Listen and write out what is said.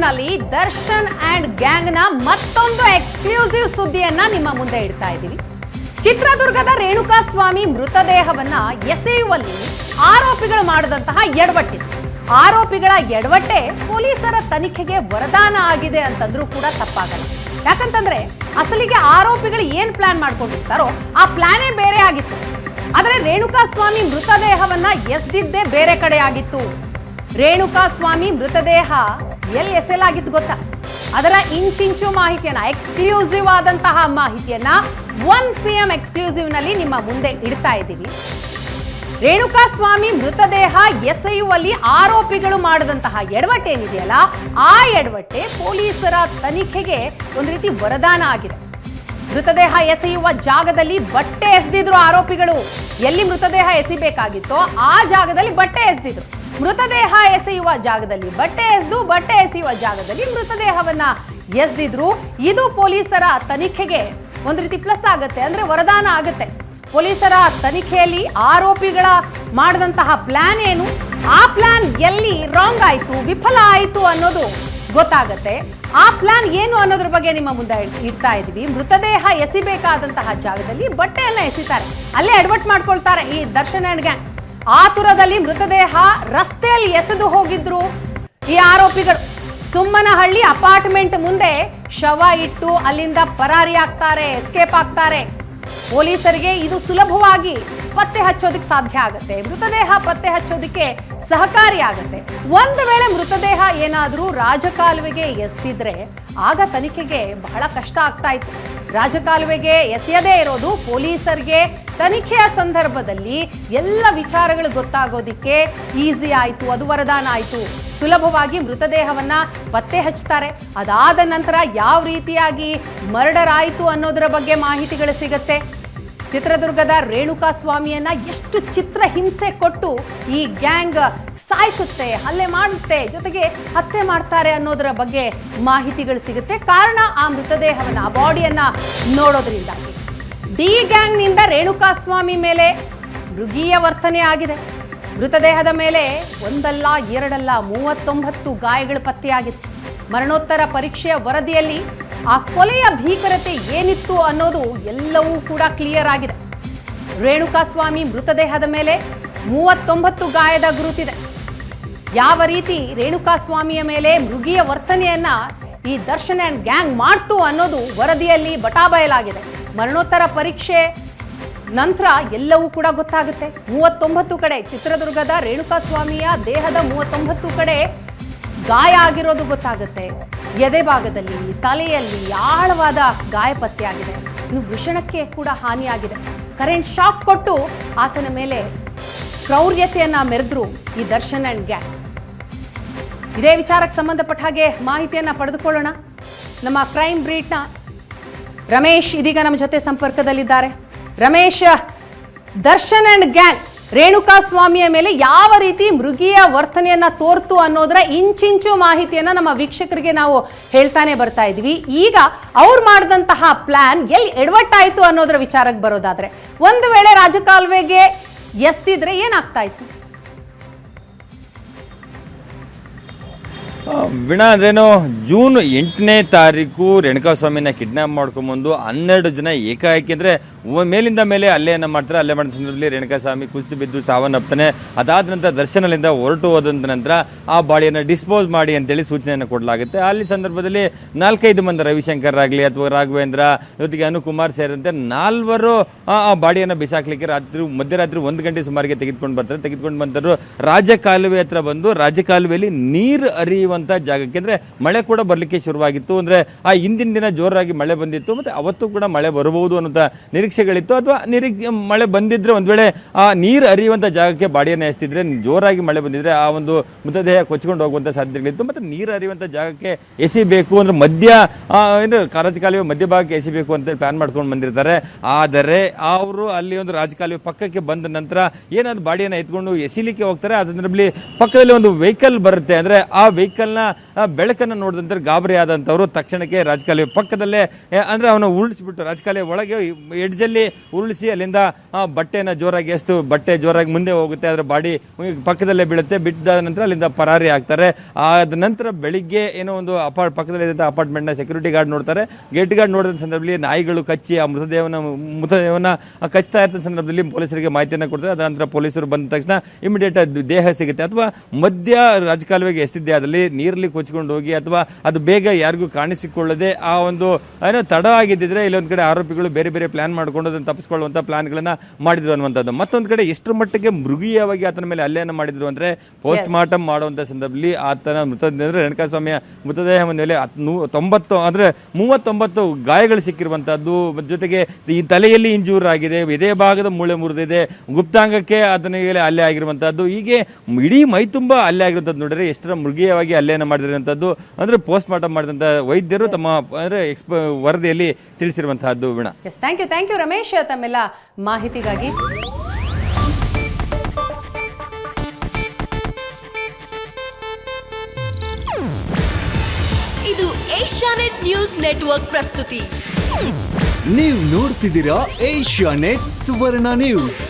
ನಲ್ಲಿ Darshan and gang ನ ಮತ್ತೊಂದು ಎಕ್ಸ್ಕ್ಲೂಸಿವ್ ಸುದ್ದಿಯನ್ನ ನಿಮ್ಮ ಮುಂದೆ ಇಡ್ತಾ ಇದ್ದೀವಿ. ಚಿತ್ರದುರ್ಗದ ರೇಣುಕಾಸ್ವಾಮಿ ಮೃತದೇಹವನ್ನ ಎಸೆಯುವಲ್ಲಿ ಆರೋಪಿಗಳು ಮಾಡಿದಂತಹ ಎಡವಟ್ಟಿದೆ. ಆರೋಪಿಗಳ ಎಡವಟ್ಟೆ ಪೊಲೀಸರ ತನಿಖೆಗೆ ವರದಾನ ಆಗಿದೆ ಅಂತಂದ್ರೂ ಕೂಡ ತಪ್ಪಾಗಲ್ಲ. ಯಾಕಂತಂದ್ರೆ ಅಸಲಿಗೆ ಆರೋಪಿಗಳು ಏನ್ ಪ್ಲಾನ್ ಮಾಡ್ಕೊಂಡಿರ್ತಾರೋ ಆ ಪ್ಲಾನೇ ಬೇರೆ ಆಗಿತ್ತು. ಆದರೆ ರೇಣುಕಾಸ್ವಾಮಿ ಮೃತದೇಹವನ್ನ ಎಸ್ದಿದ್ದೇ ಬೇರೆ ಕಡೆ ಆಗಿತ್ತು. ರೇಣುಕಾಸ್ವಾಮಿ ಮೃತದೇಹ ಎಲ್ಲಿ ಎಸೆಯಲಾಗಿತ್ತು ಗೊತ್ತಾ? ಅದರ ಇಂಚಿಂಚು ಮಾಹಿತಿಯನ್ನ, ಎಕ್ಸ್ಕ್ಲೂಸಿವ್ ಆದಂತಹ ಮಾಹಿತಿಯನ್ನ 1 PM ಎಕ್ಸ್ಕ್ಲೂಸಿವ್ ನಲ್ಲಿ ನಿಮ್ಮ ಮುಂದೆ ಇಡ್ತಾ ಇದ್ದೀವಿ. ರೇಣುಕಾಸ್ವಾಮಿ ಮೃತದೇಹ ಎಸೆಯುವಲ್ಲಿ ಆರೋಪಿಗಳು ಮಾಡಿದಂತಹ ಎಡವಟ್ಟೇನಿದೆಯಲ್ಲ, ಆ ಎಡವಟ್ಟೆ ಪೊಲೀಸರ ತನಿಖೆಗೆ ಒಂದು ರೀತಿ ವರದಾನ ಆಗಿದೆ. ಮೃತದೇಹ ಎಸೆಯುವ ಜಾಗದಲ್ಲಿ ಬಟ್ಟೆ ಎಸೆದಿದ್ರು ಆರೋಪಿಗಳು. ಎಲ್ಲಿ ಮೃತದೇಹ ಎಸಿಬೇಕಾಗಿತ್ತೋ ಆ ಜಾಗದಲ್ಲಿ ಬಟ್ಟೆ ಎಸೆದಿದ್ರು. ಮೃತದೇಹ ಎಸೆಯುವ ಜಾಗದಲ್ಲಿ ಬಟ್ಟೆ ಎಸೆಯುವ ಜಾಗದಲ್ಲಿ ಮೃತದೇಹವನ್ನ ಎಸೆದಿದ್ರು. ಇದು ಪೊಲೀಸರ ತನಿಖೆಗೆ ಒಂದು ರೀತಿ ಪ್ಲಸ್ ಆಗುತ್ತೆ, ಅಂದ್ರೆ ವರದಾನ ಆಗುತ್ತೆ. ಪೊಲೀಸರ ತನಿಖೆಯಲ್ಲಿ ಆರೋಪಿಗಳ ಮಾಡಿದಂತಹ ಪ್ಲಾನ್ ಏನು, ಆ ಪ್ಲಾನ್ ಎಲ್ಲಿ ರಾಂಗ್ ಆಯ್ತು, ವಿಫಲ ಆಯ್ತು ಅನ್ನೋದು ಗೊತ್ತಾಗತ್ತೆ. ಆ ಪ್ಲಾನ್ ಏನು ಅನ್ನೋದ್ರ ಬಗ್ಗೆ ನಿಮ್ಮ ಮುಂದೆ ಇಡ್ತಾ ಇದೀವಿ. ಮೃತದೇಹ ಎಸಿಬೇಕಾದಂತಹ ಜಾಗದಲ್ಲಿ ಬಟ್ಟೆಯನ್ನ ಎಸಿತಾರೆ, ಅಲ್ಲೇ ಎಡವಟ್ ಮಾಡ್ಕೊಳ್ತಾರೆ ಈ ದರ್ಶನ್ ಅಂಡ್ ಗ್ಯಾಂಗ್. ಆತುರದಲ್ಲಿ ಮೃತದೇಹ ರಸ್ತೆಯಲ್ಲಿ ಎಸೆದು ಹೋಗಿದ್ರು ಈ ಆರೋಪಿಗಳು. ಸುಮ್ಮನಹಳ್ಳಿ ಅಪಾರ್ಟ್ಮೆಂಟ್ ಮುಂದೆ ಶವ ಇಟ್ಟು ಅಲ್ಲಿಂದ ಪರಾರಿ ಆಗ್ತಾರೆ, ಎಸ್ಕೇಪ್ ಆಗ್ತಾರೆ. ಪೊಲೀಸರಿಗೆ ಇದು ಸುಲಭವಾಗಿ ಪತ್ತೆ ಹಚ್ಚೋದಕ್ಕೆ ಸಾಧ್ಯ ಆಗುತ್ತೆ, ಮೃತದೇಹ ಪತ್ತೆ ಹಚ್ಚೋದಕ್ಕೆ ಸಹಕಾರಿ ಆಗುತ್ತೆ. ಒಂದು ವೇಳೆ ಮೃತದೇಹ ಏನಾದರೂ ರಾಜಕಾಲುವೆಗೆ ಎಸೆದಿದ್ರೆ ಆಗ ತನಿಖೆಗೆ ಬಹಳ ಕಷ್ಟ ಆಗ್ತಾ ಇತ್ತು. ರಾಜಕಾಲುವೆಗೆ ಎಸೆಯದೇ ಇರೋದು ಪೊಲೀಸರಿಗೆ ತನಿಖೆಯ ಸಂದರ್ಭದಲ್ಲಿ ಎಲ್ಲ ವಿಚಾರಗಳು ಗೊತ್ತಾಗೋದಿಕ್ಕೆ ಈಸಿ ಆಯಿತು, ಅದು ವರದಾನ ಆಯಿತು. ಸುಲಭವಾಗಿ ಮೃತದೇಹವನ್ನ ಪತ್ತೆ ಹಚ್ತಾರೆ. ಅದಾದ ನಂತರ ಯಾವ ರೀತಿಯಾಗಿ ಮರ್ಡರ್ ಆಯಿತು ಅನ್ನೋದರ ಬಗ್ಗೆ ಮಾಹಿತಿಗಳು ಸಿಗುತ್ತೆ. ಚಿತ್ರದುರ್ಗದ ರೇಣುಕಾಸ್ವಾಮಿಯನ್ನ ಎಷ್ಟು ಚಿತ್ರ ಹಿಂಸೆ ಕೊಟ್ಟು ಈ ಗ್ಯಾಂಗ್ ಸಾಯಿಸುತ್ತೆ, ಹಲ್ಲೆ ಮಾಡುತ್ತೆ, ಜೊತೆಗೆ ಹತ್ಯೆ ಮಾಡ್ತಾರೆ ಅನ್ನೋದರ ಬಗ್ಗೆ ಮಾಹಿತಿಗಳು ಸಿಗುತ್ತೆ. ಕಾರಣ ಆ ಮೃತದೇಹವನ್ನ, ಆ ಬಾಡಿಯನ್ನ ನೋಡೋದ್ರಿಂದಾಗಿ. ಡಿ ಗ್ಯಾಂಗ್ನಿಂದ ರೇಣುಕಾಸ್ವಾಮಿ ಮೇಲೆ ಮೃಗೀಯ ವರ್ತನೆ ಆಗಿದೆ. ಮೃತದೇಹದ ಮೇಲೆ ಒಂದಲ್ಲ ಎರಡಲ್ಲ 39 ಗಾಯಗಳು ಪತ್ತೆಯಾಗಿದೆ. ಮರಣೋತ್ತರ ಪರೀಕ್ಷೆಯ ವರದಿಯಲ್ಲಿ ಆ ಕೊಲೆಯ ಭೀಕರತೆ ಏನಿತ್ತು ಅನ್ನೋದು ಎಲ್ಲವೂ ಕೂಡ ಕ್ಲಿಯರ್ ಆಗಿದೆ. ರೇಣುಕಾಸ್ವಾಮಿ ಮೃತದೇಹದ ಮೇಲೆ 39 ಗಾಯದ ಗುರುತಿದೆ. ಯಾವ ರೀತಿ ರೇಣುಕಾಸ್ವಾಮಿಯ ಮೇಲೆ ಮೃಗೀಯ ವರ್ತನೆಯನ್ನ ಈ ದರ್ಶನ್ ಅಂಡ್ ಗ್ಯಾಂಗ್ ಮಾಡ್ತು ಅನ್ನೋದು ವರದಿಯಲ್ಲಿ ಬಟಾಬಯಲಾಗಿದೆ. ಮರಣೋತ್ತರ ಪರೀಕ್ಷೆ ನಂತರ ಎಲ್ಲವೂ ಕೂಡ ಗೊತ್ತಾಗುತ್ತೆ. 39 ಕಡೆ ಚಿತ್ರದುರ್ಗದ ರೇಣುಕಾಸ್ವಾಮಿಯ ದೇಹದ 39 ಕಡೆ ಗಾಯ ಆಗಿರೋದು ಗೊತ್ತಾಗುತ್ತೆ. ಎದೆ ಭಾಗದಲ್ಲಿ, ತಲೆಯಲ್ಲಿ ಆಳವಾದ ಗಾಯ ಪತ್ತೆಯಾಗಿದೆ. ಇನ್ನು ವೃಷಣಕ್ಕೆ ಕೂಡ ಹಾನಿಯಾಗಿದೆ. ಕರೆಂಟ್ ಶಾಕ್ ಕೊಟ್ಟು ಆತನ ಮೇಲೆ ಕ್ರೌರ್ಯತೆಯನ್ನ ಮೆರೆದ್ರು ಈ ದರ್ಶನ್ ಅಂಡ್ ಗ್ಯಾಂಗ್. ಇದೇ ವಿಚಾರಕ್ಕೆ ಸಂಬಂಧಪಟ್ಟ ಹಾಗೆ ಮಾಹಿತಿಯನ್ನ ಪಡೆದುಕೊಳ್ಳೋಣ. ನಮ್ಮ ಕ್ರೈಮ್ ಬ್ರೀಟ್ನ ರಮೇಶ್ ಇದೀಗ ನಮ್ಮ ಜೊತೆ ಸಂಪರ್ಕದಲ್ಲಿದ್ದಾರೆ. ರಮೇಶ್, ದರ್ಶನ್ ಅಂಡ್ ಗ್ಯಾಂಗ್ ರೇಣುಕಾಸ್ವಾಮಿಯ ಮೇಲೆ ಯಾವ ರೀತಿ ಮೃಗೀಯ ವರ್ತನೆಯನ್ನ ತೋರ್ತು ಅನ್ನೋದರ ಇಂಚಿಂಚು ಮಾಹಿತಿಯನ್ನ ನಮ್ಮ ವೀಕ್ಷಕರಿಗೆ ನಾವು ಹೇಳ್ತಾನೆ ಬರ್ತಾ ಇದೀವಿ. ಈಗ ಅವ್ರು ಮಾಡಿದಂತಹ ಪ್ಲಾನ್ ಎಲ್ಲಿ ಎಡವಟ್ಟಾಯ್ತು ಅನ್ನೋದರ ವಿಚಾರಕ್ಕೆ ಬರೋದಾದ್ರೆ, ಒಂದು ವೇಳೆ ರಾಜಕಾಲುವೆಗೆ ಎಸ್ತಿದ್ರೆ ಏನಾಗ್ತಾ ಇತ್ತು? ವೀಣಾ, ಅಂದ್ರೇನು ಜೂನ್ 8ನೇ ತಾರೀಕು ರೇಣುಕಾಸ್ವಾಮಿನ ಕಿಡ್ನಾಪ್ ಮಾಡ್ಕೊಂಬಂದು 12 ಜನ ಏಕಾಏಕಿ ಅಂದರೆ ಮೇಲಿಂದ ಮೇಲೆ ಅಲ್ಲೇನ ಮಾಡ್ತಾರೆ. ಅಲ್ಲೇ ಮಾಡಿದ ಸಂದರ್ಭದಲ್ಲಿ ರೇಣುಕಾಸ್ವಾಮಿ ಕುಸಿದು ಬಿದ್ದು ಸಾವನ್ನಪ್ತಾನೆ. ಅದಾದ ನಂತರ ದರ್ಶನದಿಂದ ಹೊರಟು ಹೋದಂತ ನಂತರ ಆ ಬಾಡಿಯನ್ನು ಡಿಸ್ಪೋಸ್ ಮಾಡಿ ಅಂತೇಳಿ ಸೂಚನೆಯನ್ನು ಕೊಡಲಾಗುತ್ತೆ. ಅಲ್ಲಿ ಸಂದರ್ಭದಲ್ಲಿ 4-5 ಮಂದಿ, ರವಿಶಂಕರ್ ಆಗಲಿ ಅಥವಾ ರಾಘವೇಂದ್ರ ಜೊತೆಗೆ ಅನುಕುಮಾರ್ ಸೇರಿದಂತೆ 4 ಆ ಬಾಡಿಯನ್ನು ಬಿಸಾಕ್ಲಿಕ್ಕೆ ಮಧ್ಯರಾತ್ರಿ 1 ಗಂಟೆ ಸುಮಾರಿಗೆ ತೆಗೆದುಕೊಂಡು ಬರ್ತಾರೆ. ತೆಗೆದುಕೊಂಡು ಬಂದರು ರಾಜಕಾಲುವೆ ಹತ್ರ ಬಂದು, ರಾಜಕಾಲುವೆಯಲ್ಲಿ ನೀರು ಹರಿಯುವಂತ ಜಾಗಕ್ಕೆ, ಅಂದ್ರೆ ಮಳೆ ಕೂಡ ಬರ್ಲಿಕ್ಕೆ ಶುರುವಾಗಿತ್ತು. ಅಂದ್ರೆ ಆ ಹಿಂದಿನ ದಿನ ಜೋರಾಗಿ ಮಳೆ ಬಂದಿತ್ತು, ಮತ್ತೆ ಅವತ್ತು ಕೂಡ ಮಳೆ ಬರಬಹುದು ಅನ್ನೋ ನಿರೀಕ್ಷೆಗಳಿತ್ತು. ಅಥವಾ ಮಳೆ ಬಂದಿದ್ರೆ ಒಂದ್ ವೇಳೆ ಆ ನೀರು ಹರಿಯುವಂತ ಜಾಗಕ್ಕೆ ಬಾಡಿಯನ್ನು ಎಸ್ತಿದ್ರೆ, ಜೋರಾಗಿ ಮಳೆ ಬಂದಿದ್ರೆ ಆ ಒಂದು ಮೃತದೇಹ ಕೊಚ್ಕೊಂಡು ಹೋಗುವಂತ ಸಾಧ್ಯತೆಗಳಿತ್ತು. ಮತ್ತೆ ನೀರು ಹರಿಯುವಂತ ಜಾಗಕ್ಕೆ ಎಸಿಬೇಕು ಅಂದ್ರೆ ರಾಜಕಾಲುವೆ ಮಧ್ಯಭಾಗಕ್ಕೆ ಎಸಿಬೇಕು ಅಂತ ಪ್ಲಾನ್ ಮಾಡ್ಕೊಂಡು ಬಂದಿರ್ತಾರೆ. ಆದರೆ ಅವರು ಅಲ್ಲಿ ಒಂದು ರಾಜಕಾಲುವೆ ಪಕ್ಕಕ್ಕೆ ಬಂದ ನಂತರ ಏನಾದ್ರು ಬಾಡಿಯನ್ನು ಎತ್ಕೊಂಡು ಎಸಿಲಿಕ್ಕೆ ಹೋಗ್ತಾರೆ. ಆ ಸಂದರ್ಭದಲ್ಲಿ ಪಕ್ಕದಲ್ಲಿ ಒಂದು ವೆಹಿಕಲ್ ಬರುತ್ತೆ. ಅಂದ್ರೆ ಆ ವೆಹಿಕಲ್ ಬೆಳಕನ್ನು ನೋಡಿದಂತೆ ಗಾಬರಿ ಆದಂಥವ್ರು ತಕ್ಷಣಕ್ಕೆ ರಾಜಕಾಲುವೆ ಪಕ್ಕದಲ್ಲೇ ಅಂದರೆ ಅವನು ಉರುಳಿಸ್ಬಿಟ್ಟು ರಾಜಕಾಲುವೆ ಒಳಗೆ ಎಡ್ಜಲ್ಲಿ ಉರುಳಿಸಿ ಅಲ್ಲಿಂದ ಬಟ್ಟೆನ ಜೋರಾಗಿ ಎಸ್ತು ಬಟ್ಟೆ ಜೋರಾಗಿ ಮುಂದೆ ಹೋಗುತ್ತೆ, ಅದರ ಬಾಡಿ ಪಕ್ಕದಲ್ಲೇ ಬೀಳುತ್ತೆ. ಬಿಟ್ಟಾದ ನಂತರ ಅಲ್ಲಿಂದ ಪರಾರಿ ಆಗ್ತಾರೆ. ಆದ ನಂತರ ಬೆಳಿಗ್ಗೆ ಏನೋ ಒಂದು ಪಕ್ಕದಲ್ಲಿದ್ದಂಥ ಅಪಾರ್ಟ್ಮೆಂಟ್ನ ಸೆಕ್ಯೂರಿಟಿ ಗಾರ್ಡ್ ನೋಡ್ತಾರೆ. ಗೇಟ್ ಗಾರ್ಡ್ ನೋಡಿದ ಸಂದರ್ಭದಲ್ಲಿ ನಾಯಿಗಳು ಕಚ್ಚಿ ಆ ಮೃತದೇಹವನ್ನು ಕಚ್ತಾ ಇರ್ತಂಥ ಸಂದರ್ಭದಲ್ಲಿ ಪೊಲೀಸರಿಗೆ ಮಾಹಿತಿಯನ್ನು ಕೊಡ್ತಾರೆ. ಅದರ ನಂತರ ಪೊಲೀಸರು ಬಂದ ತಕ್ಷಣ ಇಮಿಡಿಯೇಟ್ ದೇಹ ಸಿಗುತ್ತೆ. ಅಥವಾ ಮಧ್ಯ ರಾಜಕಾಲುವೆಗೆ ಎಸ್ತಿದ್ದೆ ಅದಲ್ಲಿ ನೀರಲ್ಲಿ ಕೊಚ್ಕೊಂಡು ಹೋಗಿ ಅಥವಾ ಅದು ಬೇಗ ಯಾರಿಗೂ ಕಾಣಿಸಿಕೊಳ್ಳದೆ ಆ ಒಂದು ಏನೋ ತಡ ಆಗಿದ್ದಿದ್ರೆ ಇಲ್ಲೊಂದು ಕಡೆ ಆರೋಪಿಗಳು ಬೇರೆ ಬೇರೆ ಪ್ಲಾನ್ ಮಾಡಿಕೊಂಡು ಅದನ್ನು ತಪ್ಪಿಸ್ಕೊಳ್ಳುವಂಥ ಪ್ಲಾನ್ಗಳನ್ನ ಮಾಡಿದ್ರು ಅನ್ನುವಂಥದ್ದು. ಮತ್ತೊಂದು ಕಡೆ ಎಷ್ಟರ ಮಟ್ಟಿಗೆ ಮೃಗೀಯವಾಗಿ ಆತನ ಮೇಲೆ ಹಲ್ಲೆಯನ್ನು ಮಾಡಿದ್ರು ಅಂದರೆ ಪೋಸ್ಟ್ ಮಾರ್ಟಮ್ ಮಾಡುವಂಥ ಸಂದರ್ಭದಲ್ಲಿ ಆತನ ರೇಣುಕಾಸ್ವಾಮಿಯ ಮೃತದೇಹ ಮೇಲೆ 39 ಗಾಯಗಳು ಸಿಕ್ಕಿರುವಂತಹದ್ದು, ಜೊತೆಗೆ ಈ ತಲೆಯಲ್ಲಿ ಇಂಜೂರ್ ಆಗಿದೆ, ಎದೆ ಭಾಗದ ಮೂಳೆ ಮುರಿದಿದೆ, ಗುಪ್ತಾಂಗಕ್ಕೆ ಆತನ ಮೇಲೆ ಹಲ್ಲೆ ಆಗಿರುವಂತಹದ್ದು, ಹೀಗೆ ಇಡೀ ಮೈ ತುಂಬ ಹಲ್ಲೆ ಆಗಿರುವಂಥದ್ದು ನೋಡಿದ್ರೆ ಎಷ್ಟರ ಮೃಗೀಯವಾಗಿ ಹಲ್ಲೆಯನ್ನು ಮಾಡಿರುವಂಥದ್ದು ಅಂದರೆ ಪೋಸ್ಟ್ ಮಾರ್ಟಮ್ ಮಾಡಿದಂಥ ವೈದ್ಯರು ತಮ್ಮ ಅಂದರೆ ವರದಿಯಲ್ಲಿ ತಿಳಿಸಿರುವಂತಹದ್ದು. ವೀಣಾ, ಥ್ಯಾಂಕ್ ಯು ರಮೇಶ್ ತಮ್ಮೆಲ್ಲ ಮಾಹಿತಿಗಾಗಿ. ಇದು ಏಷ್ಯಾನೆಟ್ ನ್ಯೂಸ್ ನೆಟ್ವರ್ಕ್ ಪ್ರಸ್ತುತಿ. ನೀವು ನೋಡ್ತಿದ್ದೀರಾ ಏಷ್ಯಾನೆಟ್ ಸುವರ್ಣ ನ್ಯೂಸ್.